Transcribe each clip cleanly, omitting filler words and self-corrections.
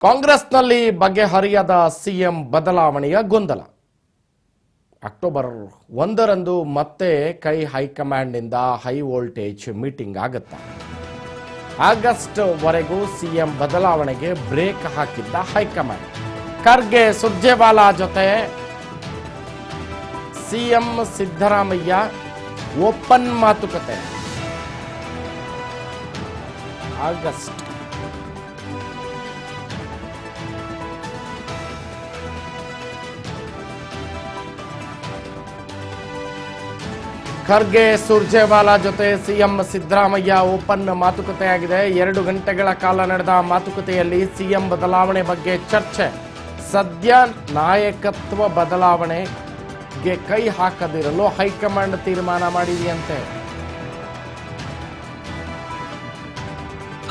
ಕಾಂಗ್ರೆಸ್ನಲ್ಲಿ ಬಗೆಹರಿಯದ ಸಿಎಂ ಬದಲಾವಣೆಯ ಗೊಂದಲ. ಅಕ್ಟೋಬರ್ 1ರಂದು ಮತ್ತೆ ಹೈಕಮಾಂಡ್ನಿಂದ ಹೈ ವೋಲ್ಟೇಜ್ ಮೀಟಿಂಗ್ ಆಗುತ್ತೆ. ಆಗಸ್ಟ್ ವರೆಗೂ ಸಿಎಂ ಬದಲಾವಣೆಗೆ ಬ್ರೇಕ್ ಹಾಕಿದ್ದ ಹೈಕಮಾಂಡ್. ಖರ್ಗೆ ಸುರ್ಜೇವಾಲಾ ಜೊತೆ ಸಿಎಂ ಸಿದ್ದರಾಮಯ್ಯ ಓಪನ್ ಮಾತುಕತೆ. ಆಗಸ್ಟ್ ಖರ್ಗೆ ಸುರ್ಜೇವಾಲಾ ಜೊತೆ ಸಿಎಂ ಸಿದ್ದರಾಮಯ್ಯ ಓಪನ್ ಮಾತುಕತೆಯಾಗಿದೆ. 2 ಗಂಟೆಗಳ ಕಾಲ ನಡೆದ ಮಾತುಕತೆಯಲ್ಲಿ ಸಿಎಂ ಬದಲಾವಣೆ ಬಗ್ಗೆ ಚರ್ಚೆ. ಸದ್ಯ ನಾಯಕತ್ವ ಬದಲಾವಣೆಗೆ ಕೈ ಹಾಕದಿರಲು ಹೈಕಮಾಂಡ್ ತೀರ್ಮಾನ ಮಾಡಿದೆಯಂತೆ.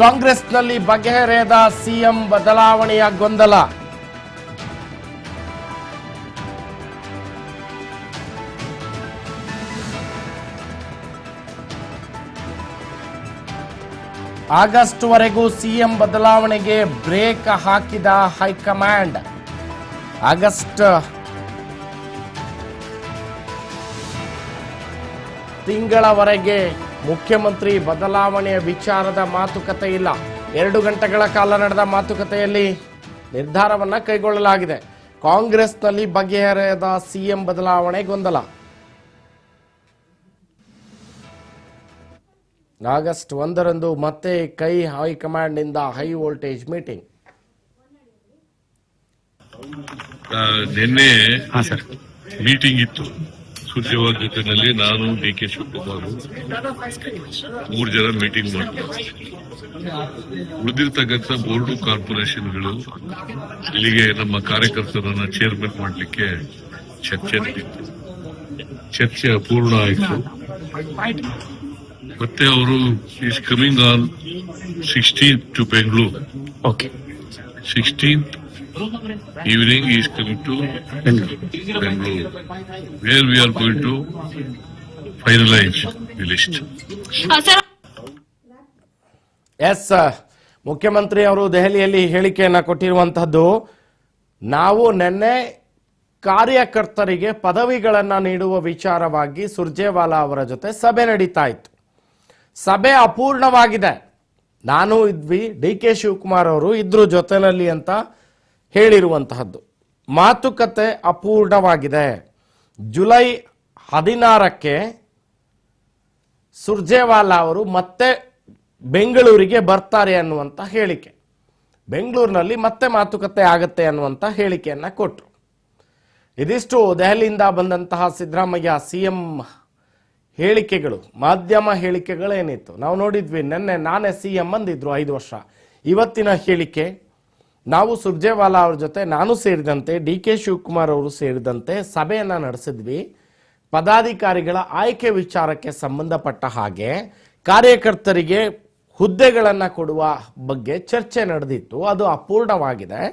ಕಾಂಗ್ರೆಸ್ನಲ್ಲಿ ಬಗೆಹರಿಯದ ಸಿಎಂ ಬದಲಾವಣೆಯ ಗೊಂದಲ. ಆಗಸ್ಟ್ ವರೆಗೂ ಸಿಎಂ ಬದಲಾವಣೆಗೆ ಬ್ರೇಕ್ ಹಾಕಿದ ಹೈಕಮಾಂಡ್. ಆಗಸ್ಟ್ ತಿಂಗಳವರೆಗೆ ಮುಖ್ಯಮಂತ್ರಿ ಬದಲಾವಣೆಯ ವಿಚಾರದ ಮಾತುಕತೆ ಇಲ್ಲ. 2 ಗಂಟೆಗಳ ಕಾಲ ನಡೆದ ಮಾತುಕತೆಯಲ್ಲಿ ನಿರ್ಧಾರವನ್ನ ಕೈಗೊಳ್ಳಲಾಗಿದೆ. ಕಾಂಗ್ರೆಸ್ನಲ್ಲಿ ಬಗೆಹರಿಯದ ಸಿಎಂ ಬದಲಾವಣೆ ಗೊಂದಲ. ಆಗಸ್ಟ್ 1ರಂದು ಮತ್ತೆ ಹೈಕಮಾಂಡ್ನಿಂದ ಹೈ ವೋಲ್ಟೇಜ್ ಮೀಟಿಂಗ್. ನಿನ್ನೆ ಮೀಟಿಂಗ್ ಇತ್ತು ಸುರ್ಜೇವಾಲಾ ಜೊತೆನಲ್ಲಿ. ನಾನು ಡಿ.ಕೆ. ಶಿವಕುಮಾರ್ 3 ಜನ ಮೀಟಿಂಗ್ ಮಾಡ್ತೀವಿ. ಉಳಿದಿರ್ತಕ್ಕಂಥ ಬೋರ್ಡು ಕಾರ್ಪೊರೇಷನ್ಗಳು ಇಲ್ಲಿಗೆ ನಮ್ಮ ಕಾರ್ಯಕರ್ತರನ್ನ ಚೇರ್ಮನ್ ಮಾಡಲಿಕ್ಕೆ ಚರ್ಚೆ ನಡೀತು. ಚರ್ಚೆ ಅಪೂರ್ಣ ಆಯಿತು. ಮತ್ತೆ ಅವರು is coming on 16th to Bengaluru. Okay. 16th evening he is coming to Bengaluru, where we are going to finalize the list. Yes, ಮುಖ್ಯಮಂತ್ರಿ ಅವರು ದೆಹಲಿಯಲ್ಲಿ ಹೇಳಿಕೆಯನ್ನ ಕೊಟ್ಟಿರುವಂತಹದ್ದು. ನಾವು ನಿನ್ನೆ ಕಾರ್ಯಕರ್ತರಿಗೆ ಪದವಿಗಳನ್ನ ನೀಡುವ ವಿಚಾರವಾಗಿ ಸುರ್ಜೇವಾಲಾ ಅವರ ಜೊತೆ ಸಭೆ ನಡೀತಾ ಇತ್ತು. ಸಭೆ ಅಪೂರ್ಣವಾಗಿದೆ. ನಾನು ಇದ್ವಿ, ಡಿ.ಕೆ. ಶಿವಕುಮಾರ್ ಅವರು ಇದ್ರು ಜೊತೆನಲ್ಲಿ ಅಂತ ಹೇಳಿರುವಂತಹದ್ದು. ಮಾತುಕತೆ ಅಪೂರ್ಣವಾಗಿದೆ. ಜುಲೈ 16ಕ್ಕೆ ಸುರ್ಜೇವಾಲಾ ಅವರು ಮತ್ತೆ ಬೆಂಗಳೂರಿಗೆ ಬರ್ತಾರೆ ಅನ್ನುವಂಥ ಹೇಳಿಕೆ, ಬೆಂಗಳೂರಿನಲ್ಲಿ ಮತ್ತೆ ಮಾತುಕತೆ ಆಗತ್ತೆ ಅನ್ನುವಂಥ ಹೇಳಿಕೆಯನ್ನ ಕೊಟ್ಟರು. ಇದಿಷ್ಟು ದೆಹಲಿಯಿಂದ ಬಂದಂತಹ ಸಿದ್ದರಾಮಯ್ಯ ಸಿಎಂ ಹೇಳಿಕೆಗಳು, ಮಾಧ್ಯಮ ಹೇಳಿಕೆಗಳೇನಿತ್ತು ನಾವು ನೋಡಿದ್ವಿ. ನಿನ್ನೆ ನಾನೇ ಸಿಎಂ ಅಂದಿದ್ರು 5 ವರ್ಷ. ಇವತ್ತಿನ ಹೇಳಿಕೆ, ನಾವು ಸುರ್ಜೇವಾಲಾ ಅವ್ರ ಜೊತೆ ನಾನು ಸೇರಿದಂತೆ ಡಿ.ಕೆ. ಶಿವಕುಮಾರ್ ಅವರು ಸೇರಿದಂತೆ ಸಭೆಯನ್ನ ನಡೆಸಿದ್ವಿ. ಪದಾಧಿಕಾರಿಗಳ ಆಯ್ಕೆ ವಿಚಾರಕ್ಕೆ ಸಂಬಂಧಪಟ್ಟ ಹಾಗೆ ಕಾರ್ಯಕರ್ತರಿಗೆ ಹುದ್ದೆಗಳನ್ನ ಕೊಡುವ ಬಗ್ಗೆ ಚರ್ಚೆ ನಡೆದಿತ್ತು. ಅದು ಅಪೂರ್ಣವಾಗಿದೆ.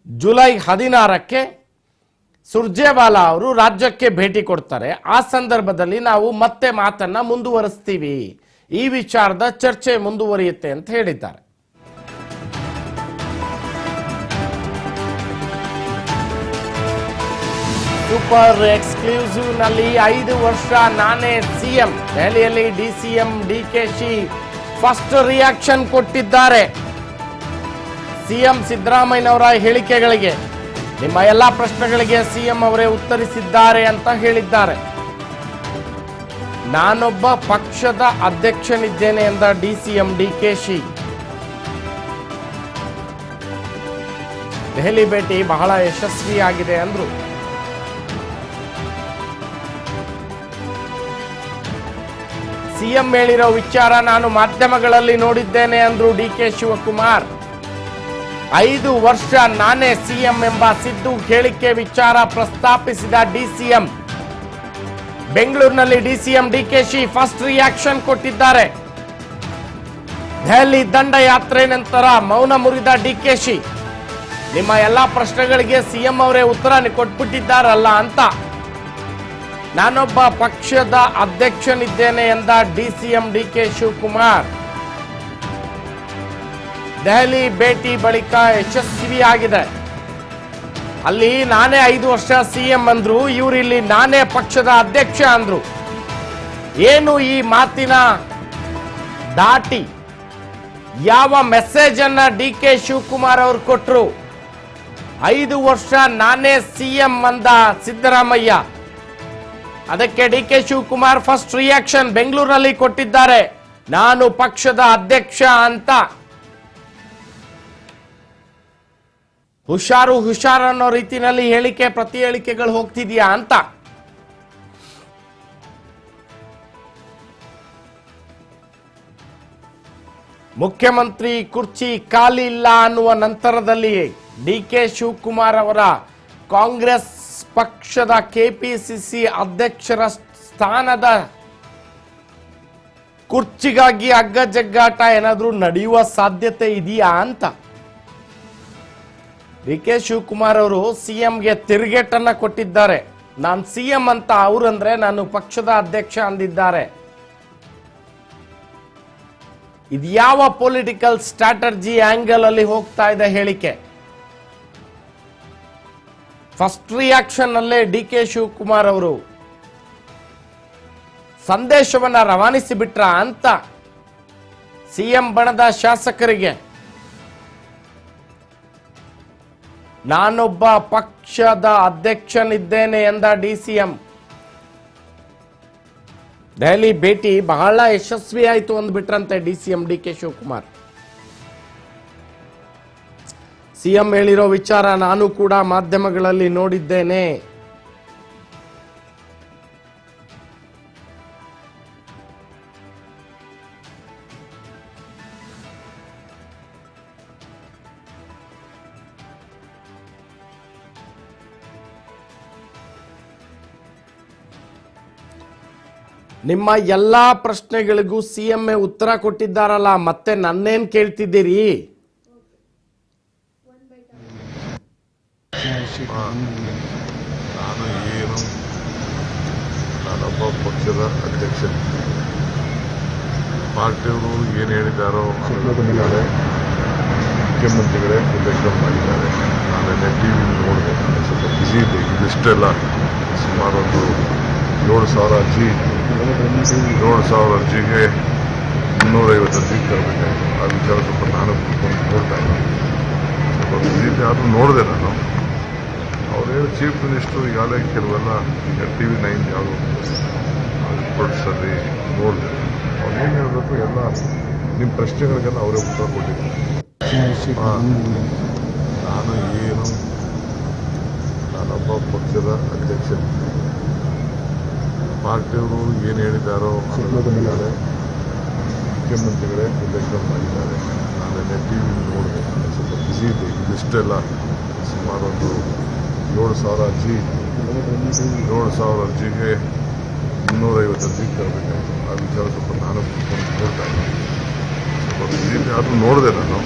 ಜುಲೈ 16ಕ್ಕೆ ಸುರ್ಜೇವಾಲಾ ಅವರು ರಾಜ್ಯಕ್ಕೆ ಭೇಟಿ ಕೊಡ್ತಾರೆ. ಆ ಸಂದರ್ಭದಲ್ಲಿ ನಾವು ಮತ್ತೆ ಮಾತನ್ನ ಮುಂದುವರಿಸ್ತೀವಿ, ಈ ವಿಚಾರದ ಚರ್ಚೆ ಮುಂದುವರಿಯುತ್ತೆ ಅಂತ ಹೇಳಿದ್ದಾರೆ. ಸೂಪರ್ ಎಕ್ಸ್ಕ್ಲೂಸಿವ್ ನಲ್ಲಿ 5 ವರ್ಷ ನಾನೇ ಸಿಎಂ. ದೆಹಲಿಯಲ್ಲಿ ಡಿಸಿಎಂ ಡಿ.ಕೆ.ಶಿ ಫಸ್ಟ್ ರಿಯಾಕ್ಷನ್ ಕೊಟ್ಟಿದ್ದಾರೆ. ಸಿಎಂ ಸಿದ್ದರಾಮಯ್ಯನವರ ಹೇಳಿಕೆಗಳಿಗೆ, ನಿಮ್ಮ ಎಲ್ಲಾ ಪ್ರಶ್ನೆಗಳಿಗೆ ಸಿಎಂ ಅವರೇ ಉತ್ತರಿಸಿದ್ದಾರೆ ಅಂತ ಹೇಳಿದ್ದಾರೆ. ನಾನೊಬ್ಬ ಪಕ್ಷದ ಅಧ್ಯಕ್ಷನಿದ್ದೇನೆ ಎಂದ ಡಿಸಿಎಂ ಡಿ.ಕೆ.ಶಿ. ದೆಹಲಿ ಭೇಟಿ ಬಹಳ ಯಶಸ್ವಿಯಾಗಿದೆ ಅಂದ್ರು. ಸಿಎಂ ಹೇಳಿರೋ ವಿಚಾರ ನಾನು ಮಾಧ್ಯಮಗಳಲ್ಲಿ ನೋಡಿದ್ದೇನೆ ಅಂದ್ರು ಡಿ.ಕೆ. ಶಿವಕುಮಾರ್. 5 ವರ್ಷ ನಾನೇ ಸಿಎಂ ಎಂಬ ಸಿದ್ದು ಹೇಳಿಕೆ ವಿಚಾರ ಪ್ರಸ್ತಾಪಿಸಿದ ಡಿಸಿಎಂ. ಬೆಂಗಳೂರಿನಲ್ಲಿ ಡಿಸಿಎಂ ಡಿ.ಕೆ.ಶಿ ಫಸ್ಟ್ ರಿಯಾಕ್ಷನ್ ಕೊಟ್ಟಿದ್ದಾರೆ. ದೆಹಲಿ ದಂಡಯಾತ್ರೆ ನಂತರ ಮೌನ ಮುರಿದ ಡಿ.ಕೆ.ಶಿ. ನಿಮ್ಮ ಎಲ್ಲಾ ಪ್ರಶ್ನೆಗಳಿಗೆ ಸಿಎಂ ಅವರೇ ಉತ್ತರ ಕೊಟ್ಬಿಟ್ಟಿದ್ದಾರಲ್ಲ ಅಂತ. ನಾನೊಬ್ಬ ಪಕ್ಷದ ಅಧ್ಯಕ್ಷನಿದ್ದೇನೆ ಎಂದ ಡಿಸಿಎಂ ಡಿ.ಕೆ. ಶಿವಕುಮಾರ್. ದೆಹಲಿ ಭೇಟಿ ಬಳಿಕ ಯಶಸ್ವಿಯಾಗಿದೆ. ಅಲ್ಲಿ ನಾನೇ 5 ವರ್ಷ ಸಿಎಂ ಅಂದ್ರು, ಇವರಿಲ್ಲಿ ನಾನೇ ಪಕ್ಷದ ಅಧ್ಯಕ್ಷ ಅಂದ್ರು. ಏನು ಈ ಮಾತಿನ ದಾಟಿ? ಯಾವ ಮೆಸೇಜ್ ಅನ್ನ ಡಿ ಕೆ ಶಿವಕುಮಾರ್ ಅವರು ಕೊಟ್ಟರು? 5 ವರ್ಷ ನಾನೇ ಸಿಎಂ ಅಂದ ಸಿದ್ದರಾಮಯ್ಯ. ಅದಕ್ಕೆ D K Shivakumar first reaction ಬೆಂಗಳೂರಿನಲ್ಲಿ ಕೊಟ್ಟಿದ್ದಾರೆ, ನಾನು ಪಕ್ಷದ ಅಧ್ಯಕ್ಷ ಅಂತ. ಹುಷಾರು ಅನ್ನೋ ರೀತಿಯಲ್ಲಿ ಹೇಳಿಕೆ ಪ್ರತಿ ಹೇಳಿಕೆಗಳು ಹೋಗ್ತಿದ್ಯಾ ಅಂತ. ಮುಖ್ಯಮಂತ್ರಿ ಕುರ್ಚಿ ಖಾಲಿ ಇಲ್ಲ ಅನ್ನುವ ನಂತರದಲ್ಲಿ ಡಿ ಕೆ ಶಿವಕುಮಾರ್ ಅವರ ಕಾಂಗ್ರೆಸ್ ಪಕ್ಷದ ಕೆಪಿಸಿಸಿ ಅಧ್ಯಕ್ಷರ ಸ್ಥಾನದ ಕುರ್ಚಿಗಾಗಿ ಅಗ್ಗಜಗ್ಗಾಟ ಏನಾದ್ರೂ ನಡೆಯುವ ಸಾಧ್ಯತೆ ಇದೆಯಾ ಅಂತ. ಡಿ ಕೆ ಶಿವಕುಮಾರ್ ಅವರು ಸಿಎಂಗೆ ತಿರುಗೇಟನ್ನ ಕೊಟ್ಟಿದ್ದಾರೆ. ನಾನು ಸಿಎಂ ಅಂತ ಅವರಂದ್ರೆ ನಾನು ಪಕ್ಷದ ಅಧ್ಯಕ್ಷ ಅಂದಿದ್ದಾರೆ. ಇದ್ಯಾವ ಪೊಲಿಟಿಕಲ್ ಸ್ಟ್ರಾಟಜಿ ಆಂಗಲ್ ಅಲ್ಲಿ ಹೋಗ್ತಾ ಇದೆ ಹೇಳಿಕೆ? ಫಸ್ಟ್ ರಿಯಾಕ್ಷನ್ ಅಲ್ಲೇ ಡಿ ಕೆ ಶಿವಕುಮಾರ್ ಅವರು ಸಂದೇಶವನ್ನ ರವಾನಿಸಿ ಬಿಟ್ರ ಅಂತ ಸಿಎಂ ಬಣದ ಶಾಸಕರಿಗೆ. ನಾನೊಬ್ಬ ಪಕ್ಷದ ಅಧ್ಯಕ್ಷನಿದ್ದೇನೆ ಎಂದ ಡಿಸಿಎಂ. ದೆಹಲಿ ಭೇಟಿ ಬಹಳ ಯಶಸ್ವಿ ಆಯಿತು ಅಂದ್ಬಿಟ್ರಂತೆ DCM D K Shivakumar. CM ಹೇಳಿರೋ ವಿಚಾರ ನಾನು ಕೂಡ ಮಾಧ್ಯಮಗಳಲ್ಲಿ ನೋಡಿದ್ದೇನೆ. ನಿಮ್ಮ ಎಲ್ಲಾ ಪ್ರಶ್ನೆಗಳಿಗೂ ಸಿಎಂ ಉತ್ತರ ಕೊಟ್ಟಿದ್ದಾರಲ್ಲ, ಮತ್ತೆ ನನ್ನೇನ್ ಕೇಳ್ತಿದ್ದೀರಿ? ನಾನೊಬ್ಬ ಪಕ್ಷದ ಅಧ್ಯಕ್ಷ. ಪಾರ್ಟಿಯವರು ಏನು ಹೇಳಿದ್ದಾರೋ ಬಂದಿದ್ದಾರೆ, ಮುಖ್ಯಮಂತ್ರಿಗಳೇ ಉಲ್ಲೇಖ ಮಾಡಿದ್ದಾರೆ. ನಾನೆಲ್ಲ ಟಿ ವಿ ನೋಡಿದೆ, ಸ್ವಲ್ಪ ಬ್ಯುಸಿ ಇದೆ. ಇದಿಷ್ಟೆಲ್ಲ ಸುಮಾರು ಒಂದು 7,000 ಅರ್ಜಿ, 7,000 ಅರ್ಜಿಗೆ 350 ಅರ್ಜಿ ತರಬೇಕಾಗಿತ್ತು. ಆ ವಿಚಾರ ಸ್ವಲ್ಪ ನಾನು ಕುತ್ಕೊಂಡು ನೋಡ್ತಾ ಇದ್ದೆ. ಸ್ವಲ್ಪ ಬ್ಯುಸಿ ಇದೆ, ಆದರೂ ನೋಡಿದೆ ನಾನು. ಅವ್ರು ಹೇಳಿ ಚೀಫ್ ಮಿನಿಸ್ಟ್ರು ಈಗಾಗಲೇ ಕೆಲವೆಲ್ಲ TV9 ಯಾವುದು ರಿಪೋರ್ಟ್ಸಲ್ಲಿ ನೋಡಿದೆ. ಅವ್ರು ಏನು ಹೇಳಬೇಕು ಎಲ್ಲ ನಿಮ್ಮ ಪ್ರಶ್ನೆಗಳಿಗೆಲ್ಲ ಅವರೇ ಉತ್ತರ ಕೊಟ್ಟಿದ್ದಾರೆ. ನಾನೊಬ್ಬ ಪಕ್ಷದ ಅಧ್ಯಕ್ಷ. ಪಾರ್ಟಿಯವರು ಏನು ಹೇಳಿದ್ದಾರೋ ಬಂದಿದ್ದಾರೆ, ಮುಖ್ಯಮಂತ್ರಿಗಳೇ ಉಲ್ಲೇಖ ಮಾಡಿದ್ದಾರೆ. ನಾನೆಲ್ಲ ಟಿ ವಿ ನೋಡಿದೆ, ಸ್ವಲ್ಪ ಬ್ಯುಸಿ ಇದೆ. ಇದಿಷ್ಟೆಲ್ಲ ಸುಮಾರು ಒಂದು 7,000 ಅರ್ಜಿ, 7,000 ಅರ್ಜಿಗೆ 350 ಅರ್ಜಿ ತರಬೇಕಾಗಿತ್ತು. ಆ ವಿಚಾರ ಸ್ವಲ್ಪ ನಾನು ಕುತ್ಕೊಂಡು ನೋಡ್ತಾ ಇದ್ದೆ. ಸ್ವಲ್ಪ ಬ್ಯುಸಿ ಇದೆ, ಆದರೂ ನೋಡಿದೆ ನಾನು.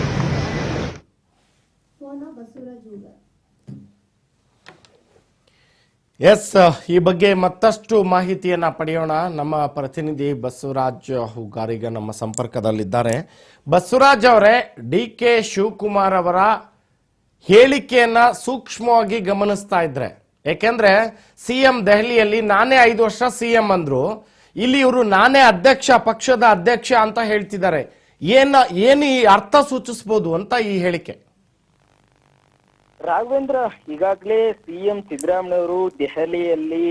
ಎಸ್, ಈ ಬಗ್ಗೆ ಮತ್ತಷ್ಟು ಮಾಹಿತಿಯನ್ನ ಪಡೆಯೋಣ. ನಮ್ಮ ಪ್ರತಿನಿಧಿ ಬಸವರಾಜ್ ಹುಗಾರಿಗ ನಮ್ಮ ಸಂಪರ್ಕದಲ್ಲಿದ್ದಾರೆ. ಬಸವರಾಜ್ ಅವರೇ, ಡಿ ಕೆ ಶಿವಕುಮಾರ್ ಅವರ ಹೇಳಿಕೆಯನ್ನ ಸೂಕ್ಷ್ಮವಾಗಿ ಗಮನಿಸ್ತಾ ಇದ್ರೆ, ಯಾಕೆಂದ್ರೆ ಸಿಎಂ ದೆಹಲಿಯಲ್ಲಿ ನಾನೇ 5 ವರ್ಷ ಸಿಎಂ ಅಂದ್ರು, ಇಲ್ಲಿ ಇವರು ನಾನೇ ಅಧ್ಯಕ್ಷ, ಪಕ್ಷದ ಅಧ್ಯಕ್ಷ ಅಂತ ಹೇಳ್ತಿದ್ದಾರೆ. ಏನು ಈ ಅರ್ಥ ಸೂಚಿಸಬಹುದು ಅಂತ ಈ ಹೇಳಿಕೆ? ರಾಘವೇಂದ್ರ, ಈಗಾಗಲೇ ಸಿಎಂ ಸಿದ್ದರಾಮಯ್ಯವರು ದೆಹಲಿಯಲ್ಲಿ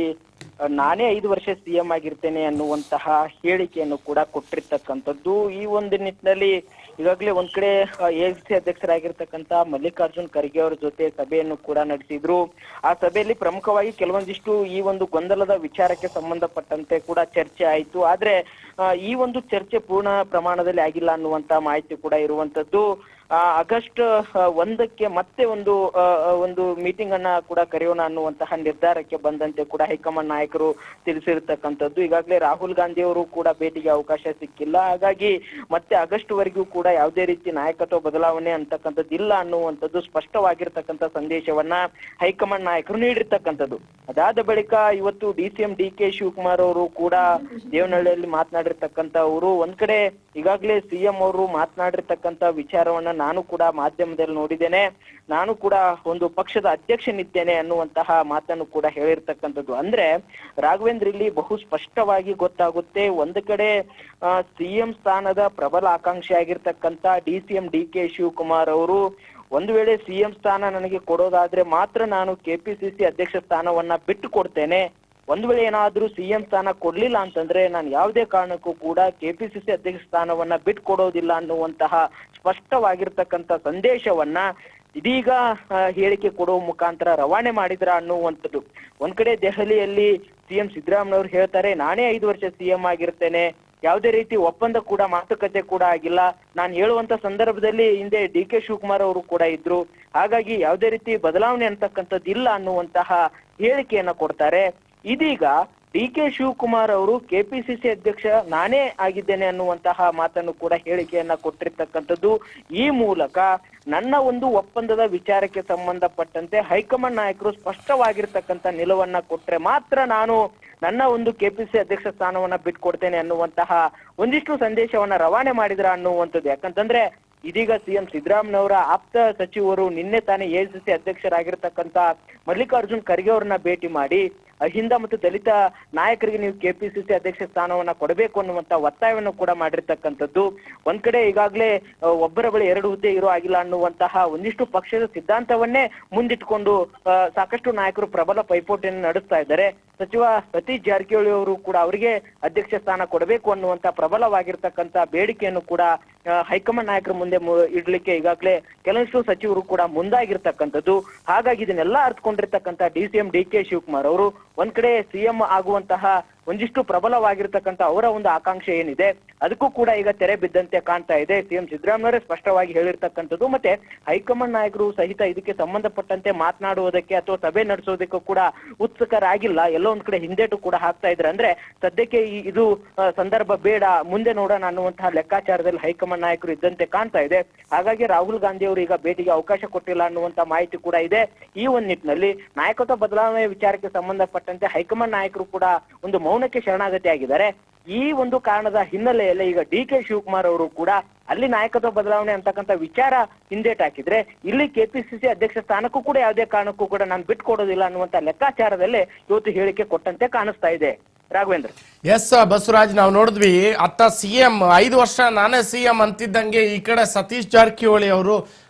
ನಾನೇ 5 ವರ್ಷ ಸಿಎಂ ಆಗಿರ್ತೇನೆ ಅನ್ನುವಂತಹ ಹೇಳಿಕೆಯನ್ನು ಕೂಡ ಕೊಟ್ಟಿರ್ತಕ್ಕಂಥದ್ದು. ಈ ಒಂದು ನಿಟ್ಟಿನಲ್ಲಿ ಈಗಾಗಲೇ ಒಂದ್ ಕಡೆ ಎಐಸಿಸಿ ಅಧ್ಯಕ್ಷರಾಗಿರ್ತಕ್ಕಂಥ ಮಲ್ಲಿಕಾರ್ಜುನ್ ಖರ್ಗೆ ಅವರ ಜೊತೆ ಸಭೆಯನ್ನು ಕೂಡ ನಡೆಸಿದ್ರು. ಆ ಸಭೆಯಲ್ಲಿ ಪ್ರಮುಖವಾಗಿ ಕೆಲವೊಂದಿಷ್ಟು ಈ ಒಂದು ಗೊಂದಲದ ವಿಚಾರಕ್ಕೆ ಸಂಬಂಧಪಟ್ಟಂತೆ ಕೂಡ ಚರ್ಚೆ ಆಯಿತು. ಆದ್ರೆ ಈ ಒಂದು ಚರ್ಚೆ ಪೂರ್ಣ ಪ್ರಮಾಣದಲ್ಲಿ ಆಗಿಲ್ಲ ಅನ್ನುವಂತ ಮಾಹಿತಿ ಕೂಡ ಇರುವಂತದ್ದು. ಆಗಸ್ಟ್ 1ಕ್ಕೆ ಮತ್ತೆ ಒಂದು ಮೀಟಿಂಗ್ ಅನ್ನ ಕೂಡ ಕರೆಯೋಣ ಅನ್ನುವಂತಹ ನಿರ್ಧಾರಕ್ಕೆ ಬಂದಂತೆ ಕೂಡ ಹೈಕಮಾಂಡ್ ನಾಯಕರು ತಿಳಿಸಿರ್ತಕ್ಕಂಥದ್ದು. ಈಗಾಗಲೇ ರಾಹುಲ್ ಗಾಂಧಿ ಅವರು ಕೂಡ ಭೇಟಿಗೆ ಅವಕಾಶ ಸಿಕ್ಕಿಲ್ಲ. ಹಾಗಾಗಿ ಮತ್ತೆ ಆಗಸ್ಟ್ ವರೆಗೂ ಕೂಡ ಯಾವುದೇ ರೀತಿ ನಾಯಕತ್ವ ಬದಲಾವಣೆ ಅಂತಕ್ಕಂಥದ್ದು ಇಲ್ಲ ಅನ್ನುವಂಥದ್ದು ಸ್ಪಷ್ಟವಾಗಿರ್ತಕ್ಕಂಥ ಸಂದೇಶವನ್ನ ಹೈಕಮಾಂಡ್ ನಾಯಕರು ನೀಡಿರ್ತಕ್ಕಂಥದ್ದು. ಅದಾದ ಬಳಿಕ ಇವತ್ತು ಡಿಸಿಎಂ ಡಿ ಕೆ ಶಿವಕುಮಾರ್ ಅವರು ಕೂಡ ದೇವನಹಳ್ಳಿಯಲ್ಲಿ ಮಾತನಾಡಿರ್ತಕ್ಕಂಥ ಅವರು ಒಂದ್ ಕಡೆ ಈಗಾಗಲೇ ಸಿಎಂ ಅವರು ಮಾತನಾಡಿರ್ತಕ್ಕಂಥ ವಿಚಾರವನ್ನ ನಾನು ಕೂಡ ಮಾಧ್ಯಮದಲ್ಲಿ ನೋಡಿದ್ದೇನೆ, ನಾನು ಕೂಡ ಒಂದು ಪಕ್ಷದ ಅಧ್ಯಕ್ಷನಿದ್ದೇನೆ ಅನ್ನುವಂತಹ ಮಾತನ್ನು ಕೂಡ ಹೇಳಿರ್ತಕ್ಕಂಥದ್ದು. ಅಂದ್ರೆ ರಾಘವೇಂದ್ರ ಇಲ್ಲಿ ಬಹು ಸ್ಪಷ್ಟವಾಗಿ ಗೊತ್ತಾಗುತ್ತೆ, ಒಂದು ಕಡೆ ಸಿಎಂ ಸ್ಥಾನದ ಪ್ರಬಲ ಆಕಾಂಕ್ಷಿ ಆಗಿರ್ತಕ್ಕಂಥ DCM DK ಶಿವಕುಮಾರ್ ಅವರು ಒಂದು ವೇಳೆ ಸಿಎಂ ಸ್ಥಾನ ನನಗೆ ಕೊಡೋದಾದ್ರೆ ಮಾತ್ರ ನಾನು KPCC ಅಧ್ಯಕ್ಷ ಸ್ಥಾನವನ್ನ ಬಿಟ್ಟು ಕೊಡ್ತೇನೆ, ಒಂದು ವೇಳೆ ಏನಾದ್ರೂ ಸಿಎಂ ಸ್ಥಾನ ಕೊಡ್ಲಿಲ್ಲ ಅಂತಂದ್ರೆ ನಾನು ಯಾವುದೇ ಕಾರಣಕ್ಕೂ ಕೂಡ KPCC ಅಧ್ಯಕ್ಷ ಸ್ಥಾನವನ್ನ ಬಿಟ್ಟು ಕೊಡೋದಿಲ್ಲ ಅನ್ನುವಂತಹ ಸ್ಪಷ್ಟವಾಗಿರ್ತಕ್ಕಂಥ ಸಂದೇಶವನ್ನ ಇದೀಗ ಹೇಳಿಕೆ ಕೊಡುವ ಮುಖಾಂತರ ರವಾನೆ ಮಾಡಿದ್ರ ಅನ್ನುವಂಥದ್ದು. ಒಂದ್ ಕಡೆ ದೆಹಲಿಯಲ್ಲಿ ಸಿಎಂ ಸಿದ್ದರಾಮಯ್ಯನವರು ಹೇಳ್ತಾರೆ, ನಾನೇ 5 ವರ್ಷ ಸಿಎಂ ಆಗಿರ್ತೇನೆ, ಯಾವುದೇ ರೀತಿ ಒಪ್ಪಂದ ಕೂಡ ಮಾತುಕತೆ ಕೂಡ ಆಗಿಲ್ಲ, ನಾನು ಹೇಳುವಂತ ಸಂದರ್ಭದಲ್ಲಿ ಹಿಂದೆ DK ಶಿವಕುಮಾರ್ ಅವರು ಕೂಡ ಇದ್ರು, ಹಾಗಾಗಿ ಯಾವುದೇ ರೀತಿ ಬದಲಾವಣೆ ಅಂತಕ್ಕಂಥದ್ದು ಇಲ್ಲ ಅನ್ನುವಂತಹ ಹೇಳಿಕೆಯನ್ನ ಕೊಡ್ತಾರೆ. ಇದೀಗ DK ಶಿವಕುಮಾರ್ ಅವರು KPCC ಅಧ್ಯಕ್ಷ ನಾನೇ ಆಗಿದ್ದೇನೆ ಅನ್ನುವಂತಹ ಮಾತನ್ನು ಕೂಡ ಹೇಳಿಕೆಯನ್ನ ಕೊಟ್ಟಿರ್ತಕ್ಕಂಥದ್ದು. ಈ ಮೂಲಕ ನನ್ನ ಒಂದು ಒಪ್ಪಂದದ ವಿಚಾರಕ್ಕೆ ಸಂಬಂಧಪಟ್ಟಂತೆ ಹೈಕಮಾಂಡ್ ನಾಯಕರು ಸ್ಪಷ್ಟವಾಗಿರ್ತಕ್ಕಂಥ ನಿಲುವನ್ನ ಕೊಟ್ರೆ ಮಾತ್ರ ನಾನು ನನ್ನ ಒಂದು KPCC ಅಧ್ಯಕ್ಷ ಸ್ಥಾನವನ್ನ ಬಿಟ್ಕೊಡ್ತೇನೆ ಅನ್ನುವಂತಹ ಒಂದಿಷ್ಟು ಸಂದೇಶವನ್ನ ರವಾನೆ ಮಾಡಿದ್ರ ಅನ್ನುವಂಥದ್ದು. ಯಾಕಂತಂದ್ರೆ ಇದೀಗ ಸಿಎಂ ಸಿದ್ದರಾಮಯ್ಯನವರ ಆಪ್ತ ಸಚಿವರು ನಿನ್ನೆ ತಾನೇ AICC ಅಧ್ಯಕ್ಷರಾಗಿರ್ತಕ್ಕಂಥ ಮಲ್ಲಿಕಾರ್ಜುನ್ ಖರ್ಗೆ ಅವರನ್ನ ಭೇಟಿ ಮಾಡಿ ಅಹಿಂದ ಮತ್ತು ದಲಿತ ನಾಯಕರಿಗೆ ನೀವು KPCC ಅಧ್ಯಕ್ಷ ಸ್ಥಾನವನ್ನ ಕೊಡಬೇಕು ಅನ್ನುವಂತ ಒತ್ತಾಯವನ್ನು ಕೂಡ ಮಾಡಿರ್ತಕ್ಕಂಥದ್ದು. ಒಂದ್ ಕಡೆ ಈಗಾಗಲೇ ಒಬ್ಬರ ಬಳಿ 2 ಹುದ್ದೆ ಇರೋ ಆಗಿಲ್ಲ ಅನ್ನುವಂತಹ ಒಂದಿಷ್ಟು ಪಕ್ಷದ ಸಿದ್ಧಾಂತವನ್ನೇ ಮುಂದಿಟ್ಕೊಂಡು ಸಾಕಷ್ಟು ನಾಯಕರು ಪ್ರಬಲ ಪೈಪೋಟಿಯನ್ನು ನಡೆಸ್ತಾ ಇದ್ದಾರೆ. ಸಚಿವ ಸತೀಶ್ ಜಾರಕಿಹೊಳಿ ಅವರು ಕೂಡ ಅವರಿಗೆ ಅಧ್ಯಕ್ಷ ಸ್ಥಾನ ಕೊಡಬೇಕು ಅನ್ನುವಂತ ಪ್ರಬಲವಾಗಿರ್ತಕ್ಕಂಥ ಬೇಡಿಕೆಯನ್ನು ಕೂಡ ಹೈಕಮಾಂಡ್ ನಾಯಕರ ಮುಂದೆ ಇಡ್ಲಿಕ್ಕೆ ಈಗಾಗಲೇ ಕೆಲವಷ್ಟು ಸಚಿವರು ಕೂಡ ಮುಂದಾಗಿರ್ತಕ್ಕಂಥದ್ದು. ಹಾಗಾಗಿ ಇದನ್ನೆಲ್ಲ ಅರ್ಥಕೊಂಡಿರ್ತಕ್ಕಂಥ DCM DK ಶಿವಕುಮಾರ್ ಅವರು ಒಂದ್ ಕಡೆ ಸಿಎಂ ಆಗುವಂತಹ ಒಂದಿಷ್ಟು ಪ್ರಬಲವಾಗಿರ್ತಕ್ಕಂಥ ಅವರ ಒಂದು ಆಕಾಂಕ್ಷೆ ಏನಿದೆ ಅದಕ್ಕೂ ಕೂಡ ಈಗ ತೆರೆ ಬಿದ್ದಂತೆ ಕಾಣ್ತಾ ಇದೆ. ಸಿಎಂ ಸಿದ್ದರಾಮಯ್ಯ ಸ್ಪಷ್ಟವಾಗಿ ಹೇಳಿರ್ತಕ್ಕಂಥದ್ದು, ಮತ್ತೆ ಹೈಕಮಾಂಡ್ ನಾಯಕರು ಸಹಿತ ಇದಕ್ಕೆ ಸಂಬಂಧಪಟ್ಟಂತೆ ಮಾತನಾಡುವುದಕ್ಕೆ ಅಥವಾ ಸಭೆ ನಡೆಸೋದಕ್ಕೂ ಕೂಡ ಉತ್ಸುಕರಾಗಿಲ್ಲ, ಎಲ್ಲೋ ಒಂದ್ ಕಡೆ ಹಿಂದೇಟು ಕೂಡ ಹಾಕ್ತಾ ಇದ್ರೆ. ಅಂದ್ರೆ ಸದ್ಯಕ್ಕೆ ಇದು ಸಂದರ್ಭ ಬೇಡ, ಮುಂದೆ ನೋಡೋಣ ಅನ್ನುವಂತಹ ಲೆಕ್ಕಾಚಾರದಲ್ಲಿ ಹೈಕಮಾಂಡ್ ನಾಯಕರು ಇದ್ದಂತೆ ಕಾಣ್ತಾ ಇದೆ. ಹಾಗಾಗಿ ರಾಹುಲ್ ಗಾಂಧಿ ಅವರು ಈಗ ಭೇಟಿಗೆ ಅವಕಾಶ ಕೊಟ್ಟಿಲ್ಲ ಅನ್ನುವಂತ ಮಾಹಿತಿ ಕೂಡ ಇದೆ. ಈ ಒಂದ್ ನಿಟ್ಟಿನಲ್ಲಿ ನಾಯಕತ್ವ ಬದಲಾವಣೆ ವಿಚಾರಕ್ಕೆ ಸಂಬಂಧಪಟ್ಟಂತೆ ಹೈಕಮಾಂಡ್ ನಾಯಕರು ಕೂಡ ಒಂದು ಮೌನಕ್ಕೆ ಶರಣಾಗತಿ ಆಗಿದ್ದಾರೆ. ಈ ಒಂದು ಕಾರಣದ ಹಿನ್ನೆಲೆಯಲ್ಲಿ ಈಗ DK ಶಿವಕುಮಾರ್ ಅವರು ಕೂಡ ಅಲ್ಲಿ ನಾಯಕತ್ವ ಬದಲಾವಣೆ ಅಂತಕ್ಕಂಥ ವಿಚಾರ ಹಿಂದೇಟ್ ಹಾಕಿದ್ರೆ ಇಲ್ಲಿ KPCC ಅಧ್ಯಕ್ಷ ಸ್ಥಾನಕ್ಕೂ ಕೂಡ ಯಾವುದೇ ಕಾರಣಕ್ಕೂ ಕೂಡ ನಾನು ಬಿಟ್ಕೊಡೋದಿಲ್ಲ ಅನ್ನುವಂತ ಲೆಕ್ಕಾಚಾರದಲ್ಲೇ ಇವತ್ತು ಹೇಳಿಕೆ ಕೊಟ್ಟಂತೆ ಕಾಣಿಸ್ತಾ ಇದೆ. ರಾಘವೇಂದ್ರ. ಎಸ್ ಬಸವರಾಜ್, ನಾವು ನೋಡಿದ್ವಿ ಅತ್ತ ಸಿಎಂ 5 ವರ್ಷ ನಾನೇ ಸಿಎಂ ಅಂತಿದ್ದಂಗೆ ಈ ಕಡೆ ಸತೀಶ್ ಜಾರಕಿಹೊಳಿ ಅವರು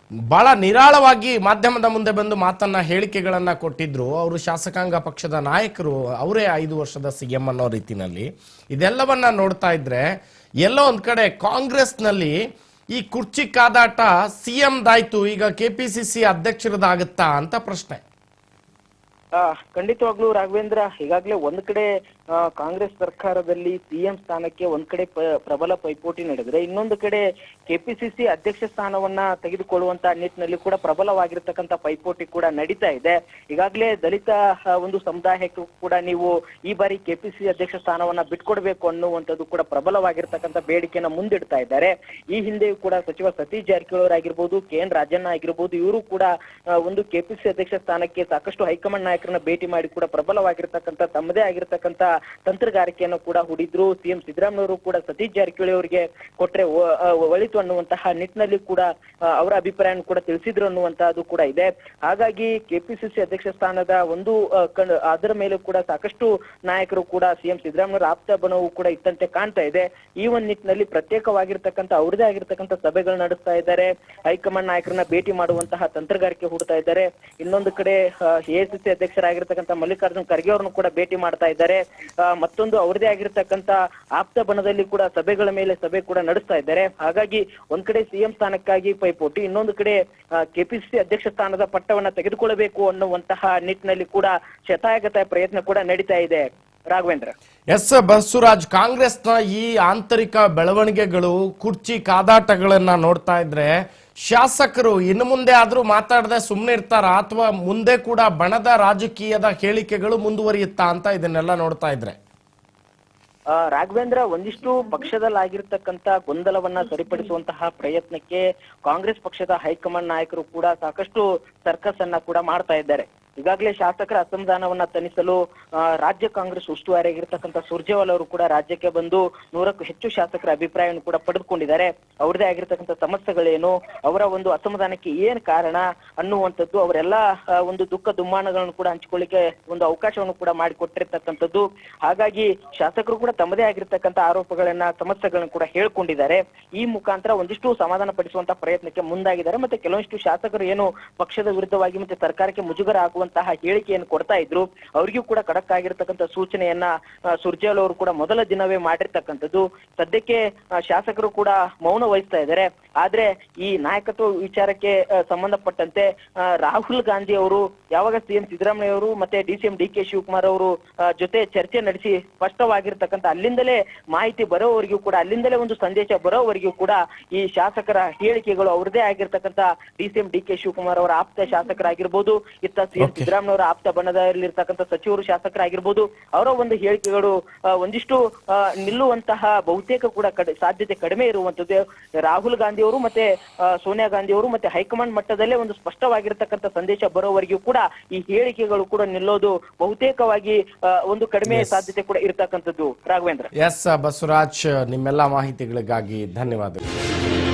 ಬಹಳ ನಿರಾಳವಾಗಿ ಮಾಧ್ಯಮದ ಮುಂದೆ ಬಂದು ಮಾತನ್ನ ಹೇಳಿಕೆಗಳನ್ನ ಕೊಟ್ಟಿದ್ರು. ಅವರು ಶಾಸಕಾಂಗ ಪಕ್ಷದ ನಾಯಕರು, ಅವರೇ 5 ವರ್ಷದ ಸಿಎಂ ಅನ್ನೋ ರೀತಿನಲ್ಲಿ ಇದೆಲ್ಲವನ್ನ ನೋಡ್ತಾ ಇದ್ರೆ ಎಲ್ಲೋ ಒಂದ್ ಕಡೆ ಕಾಂಗ್ರೆಸ್ನಲ್ಲಿ ಈ ಕುರ್ಚಿ ಕಾದಾಟ ಸಿಎಂ ದಾಯ್ತು, ಈಗ KPCC ಅಧ್ಯಕ್ಷರದಾಗುತ್ತಾ ಅಂತ ಪ್ರಶ್ನೆ. ಖಂಡಿತವಾಗ್ಲೂ ರಾಘವೇಂದ್ರ, ಈಗಾಗಲೇ ಒಂದ್ ಕಡೆ ಕಾಂಗ್ರೆಸ್ ಸರ್ಕಾರದಲ್ಲಿ ಸಿಎಂ ಸ್ಥಾನಕ್ಕೆ ಒಂದ್ ಕಡೆ ಪ್ರಬಲ ಪೈಪೋಟಿ ನಡೆದ್ರೆ, ಇನ್ನೊಂದು ಕಡೆ KPCC ಅಧ್ಯಕ್ಷ ಸ್ಥಾನವನ್ನ ತೆಗೆದುಕೊಳ್ಳುವಂತ ನಿಟ್ಟಿನಲ್ಲಿ ಕೂಡ ಪ್ರಬಲವಾಗಿರ್ತಕ್ಕಂಥ ಪೈಪೋಟಿ ಕೂಡ ನಡೀತಾ ಇದೆ. ಈಗಾಗಲೇ ದಲಿತ ಒಂದು ಸಮುದಾಯಕ್ಕೂ ಕೂಡ ನೀವು ಈ ಬಾರಿ KPCC ಅಧ್ಯಕ್ಷ ಸ್ಥಾನವನ್ನ ಬಿಟ್ಕೊಡ್ಬೇಕು ಅನ್ನುವಂಥದ್ದು ಕೂಡ ಪ್ರಬಲವಾಗಿರ್ತಕ್ಕಂಥ ಬೇಡಿಕೆಯನ್ನ ಮುಂದಿಡ್ತಾ ಇದ್ದಾರೆ. ಈ ಹಿಂದೆಯೂ ಕೂಡ ಸಚಿವ ಸತೀಶ್ ಜಾರಕಿಹೊಳಿ ಆಗಿರ್ಬೋದು, KN ರಾಜಣ್ಣ ಆಗಿರ್ಬೋದು, ಇವರು ಕೂಡ ಒಂದು KPCC ಅಧ್ಯಕ್ಷ ಸ್ಥಾನಕ್ಕೆ ಸಾಕಷ್ಟು ಹೈಕಮಾಂಡ್ ನಾಯಕರನ್ನ ಭೇಟಿ ಮಾಡಿ ಕೂಡ ಪ್ರಬಲವಾಗಿರ್ತಕ್ಕಂಥ ತಮ್ಮದೇ ಆಗಿರ್ತಕ್ಕಂಥ ತಂತ್ರಗಾರಿಕೆಯನ್ನು ಕೂಡ ಹೂಡಿದ್ರು. ಸಿಎಂ ಸಿದ್ದರಾಮಯ್ಯವರು ಕೂಡ ಸತೀಶ್ ಜಾರಕಿಹೊಳಿ ಅವರಿಗೆ ಕೊಟ್ರೆ ಒಳಿತು ಅನ್ನುವಂತಹ ನಿಟ್ಟಿನಲ್ಲಿ ಕೂಡ ಅವರ ಅಭಿಪ್ರಾಯವನ್ನು ಕೂಡ ತಿಳಿಸಿದ್ರು ಅನ್ನುವಂತಹದ್ದು ಕೂಡ ಇದೆ. ಹಾಗಾಗಿ KPCC ಅಧ್ಯಕ್ಷ ಸ್ಥಾನದ ಒಂದು ಅದರ ಮೇಲೆ ಕೂಡ ಸಾಕಷ್ಟು ನಾಯಕರು ಕೂಡ ಸಿಎಂ ಸಿದ್ದರಾಮಯ್ಯರ ಆಪ್ತ ಬಣವು ಕೂಡ ಇತ್ತಂತೆ ಕಾಣ್ತಾ ಇದೆ. ಈ ಒಂದು ನಿಟ್ಟಿನಲ್ಲಿ ಪ್ರತ್ಯೇಕವಾಗಿರ್ತಕ್ಕಂಥ ಅವ್ರದೇ ಆಗಿರ್ತಕ್ಕಂಥ ಸಭೆಗಳು ನಡೆಸ್ತಾ ಇದ್ದಾರೆ, ಹೈಕಮಾಂಡ್ ನಾಯಕರನ್ನ ಭೇಟಿ ಮಾಡುವಂತಹ ತಂತ್ರಗಾರಿಕೆ ಹೂಡ್ತಾ ಇದ್ದಾರೆ. ಇನ್ನೊಂದು ಕಡೆ AICC ಅಧ್ಯಕ್ಷರಾಗಿರ್ತಕ್ಕಂಥ ಮಲ್ಲಿಕಾರ್ಜುನ್ ಖರ್ಗೆ ಅವರನ್ನು ಕೂಡ ಭೇಟಿ ಮಾಡ್ತಾ ಇದ್ದಾರೆ. ಮತ್ತೊಂದು ಅವರದೇ ಆಗಿರ್ತಕ್ಕಂಥ ಆಪ್ತ ಬಣದಲ್ಲಿ ಕೂಡ ಸಭೆಗಳ ಮೇಲೆ ಸಭೆ ಕೂಡ ನಡೆಸ್ತಾ ಇದ್ದಾರೆ. ಹಾಗಾಗಿ ಒಂದ್ ಕಡೆ ಸಿಎಂ ಸ್ಥಾನಕ್ಕಾಗಿ ಪೈಪೋಟಿ, ಇನ್ನೊಂದು ಕಡೆ KPCC ಅಧ್ಯಕ್ಷ ಸ್ಥಾನದ ಪಟ್ಟವನ್ನ ತೆಗೆದುಕೊಳ್ಳಬೇಕು ಅನ್ನುವಂತಹ ನಿಟ್ಟಿನಲ್ಲಿ ಕೂಡ ಶತಾಯಗತಾಯ ಪ್ರಯತ್ನ ಕೂಡ ನಡೀತಾ ಇದೆ. ರಾಘವೇಂದ್ರ. ಎಸ್ ಬಸವರಾಜ್, ಕಾಂಗ್ರೆಸ್ನ ಈ ಆಂತರಿಕ ಬೆಳವಣಿಗೆಗಳು, ಕುರ್ಚಿ ಕಾದಾಟಗಳನ್ನ ನೋಡ್ತಾ ಇದ್ರೆ ಶಾಸಕರು ಇನ್ನು ಮುಂದೆ ಆದ್ರೂ ಮಾತಾಡದೆ ಸುಮ್ಮನೆ ಇರ್ತಾರ ಅಥವಾ ಮುಂದೆ ಕೂಡ ಬಣದ ರಾಜಕೀಯದ ಹೇಳಿಕೆಗಳು ಮುಂದುವರಿಯುತ್ತಾ ಅಂತ ಇದನ್ನೆಲ್ಲ ನೋಡ್ತಾ ಇದ್ರೆ? ರಾಘವೇಂದ್ರ, ಒಂದಿಷ್ಟು ಪಕ್ಷದಲ್ಲಾಗಿರ್ತಕ್ಕಂಥ ಗೊಂದಲವನ್ನ ಸರಿಪಡಿಸುವಂತಹ ಪ್ರಯತ್ನಕ್ಕೆ ಕಾಂಗ್ರೆಸ್ ಪಕ್ಷದ ಹೈಕಮಾಂಡ್ ನಾಯಕರು ಕೂಡ ಸಾಕಷ್ಟು ಸರ್ಕಸ್ ಅನ್ನ ಕೂಡ ಮಾಡ್ತಾ ಇದ್ದಾರೆ. ಈಗಾಗಲೇ ಶಾಸಕರ ಅಸಮಾಧಾನವನ್ನ ತಣಿಸಲು ರಾಜ್ಯ ಕಾಂಗ್ರೆಸ್ ಉಸ್ತುವಾರಿಯಾಗಿರ್ತಕ್ಕಂಥ ಸುರ್ಜೇವಾಲಾ ಅವರು ಕೂಡ ರಾಜ್ಯಕ್ಕೆ ಬಂದು 100ಕ್ಕೂ ಹೆಚ್ಚು ಶಾಸಕರ ಅಭಿಪ್ರಾಯವನ್ನು ಕೂಡ ಪಡೆದುಕೊಂಡಿದ್ದಾರೆ. ಅವ್ರದೇ ಆಗಿರ್ತಕ್ಕಂಥ ಸಮಸ್ಯೆಗಳೇನು, ಅವರ ಒಂದು ಅಸಮಾಧಾನಕ್ಕೆ ಏನ್ ಕಾರಣ ಅನ್ನುವಂಥದ್ದು, ಅವರೆಲ್ಲ ಒಂದು ದುಃಖ ದುಮ್ಮಾನಗಳನ್ನು ಕೂಡ ಹಂಚಿಕೊಳ್ಳಿಕ್ಕೆ ಒಂದು ಅವಕಾಶವನ್ನು ಕೂಡ ಮಾಡಿಕೊಟ್ಟಿರ್ತಕ್ಕಂಥದ್ದು. ಹಾಗಾಗಿ ಶಾಸಕರು ಕೂಡ ತಮ್ಮದೇ ಆಗಿರ್ತಕ್ಕಂಥ ಆರೋಪಗಳನ್ನ ಸಮಸ್ಯೆಗಳನ್ನ ಕೂಡ ಹೇಳ್ಕೊಂಡಿದ್ದಾರೆ. ಈ ಮುಖಾಂತರ ಒಂದಿಷ್ಟು ಸಮಾಧಾನ ಪಡಿಸುವಂತಹ ಪ್ರಯತ್ನಕ್ಕೆ ಮುಂದಾಗಿದ್ದಾರೆ. ಮತ್ತೆ ಕೆಲವೊಂದಿಷ್ಟು ಶಾಸಕರು ಏನು ಪಕ್ಷದ ವಿರುದ್ಧವಾಗಿ ಮತ್ತೆ ಸರ್ಕಾರಕ್ಕೆ ಮುಜುಗರ ಆಗುವಂತಹ ಹೇಳಿಕೆಯನ್ನು ಕೊಡ್ತಾ ಇದ್ರು, ಅವರಿಗೂ ಕೂಡ ಖಡಕ್ ಆಗಿರ್ತಕ್ಕಂಥ ಸೂಚನೆಯನ್ನ ಸುರ್ಜೇವಾಲಾ ಅವರು ಕೂಡ ಮೊದಲ ದಿನವೇ ಮಾಡಿರ್ತಕ್ಕಂಥದ್ದು. ಸದ್ಯಕ್ಕೆ ಶಾಸಕರು ಕೂಡ ಮೌನ ವಹಿಸ್ತಾ ಇದ್ದಾರೆ. ಆದ್ರೆ ಈ ನಾಯಕತ್ವ ವಿಚಾರಕ್ಕೆ ಸಂಬಂಧಪಟ್ಟಂತೆ ರಾಹುಲ್ ಗಾಂಧಿ ಅವರು ಯಾವಾಗ ಸಿಎಂ ಸಿದ್ದರಾಮಯ್ಯ ಅವರು ಮತ್ತೆ ಡಿಸಿಎಂ ಡಿ.ಕೆ. ಶಿವಕುಮಾರ್ ಅವರು ಜೊತೆ ಚರ್ಚೆ ನಡೆಸಿ ಸ್ಪಷ್ಟವಾಗಿರ್ತಕ್ಕಂಥ ಅಲ್ಲಿಂದಲೇ ಮಾಹಿತಿ ಬರೋವರೆಗೂ ಕೂಡ, ಅಲ್ಲಿಂದಲೇ ಒಂದು ಸಂದೇಶ ಬರೋವರೆಗೂ ಕೂಡ ಈ ಶಾಸಕರ ಹೇಳಿಕೆಗಳು ಅವ್ರದೇ ಆಗಿರ್ತಕ್ಕಂಥ ಡಿಸಿಎಂ ಡಿ.ಕೆ. ಶಿವಕುಮಾರ್ ಅವರ ಆಪ್ತ ಶಾಸಕರಾಗಿರ್ಬೋದು, ಇತ್ತ ಸಿಎಂ ಸಿದ್ದರಾಮಯ್ಯ ಅವರ ಆಪ್ತ ಬಣದಲ್ಲಿರ್ತಕ್ಕಂಥ ಸಚಿವರು ಶಾಸಕರಾಗಿರ್ಬೋದು, ಅವರ ಒಂದು ಹೇಳಿಕೆಗಳು ಒಂದಿಷ್ಟು ನಿಲ್ಲುವಂತಹ ಬಹುತೇಕ ಕೂಡ ಸಾಧ್ಯತೆ ಕಡಿಮೆ ಇರುವಂತದ್ದು. ರಾಹುಲ್ ಗಾಂಧಿ ಅವರು ಮತ್ತೆ ಸೋನಿಯಾ ಗಾಂಧಿ ಅವರು ಮತ್ತೆ ಹೈಕಮಾಂಡ್ ಮಟ್ಟದಲ್ಲೇ ಒಂದು ಸ್ಪಷ್ಟವಾಗಿರ್ತಕ್ಕಂಥ ಸಂದೇಶ ಬರೋವರೆಗೂ ಕೂಡ ಈ ಹೇಳಿಕೆಗಳು ಕೂಡ ನಿಲ್ಲೋದು ಬಹುತೇಕವಾಗಿ ಒಂದು ಕಡಿಮೆ ಸಾಧ್ಯತೆ ಕೂಡ ಇರ್ತಕ್ಕಂಥದ್ದು. ರಾಘವೇಂದ್ರ. ಎಸ್ ಬಸವರಾಜ್, ನಿಮ್ಮೆಲ್ಲ ಮಾಹಿತಿಗಳಿಗಾಗಿ ಧನ್ಯವಾದಗಳು.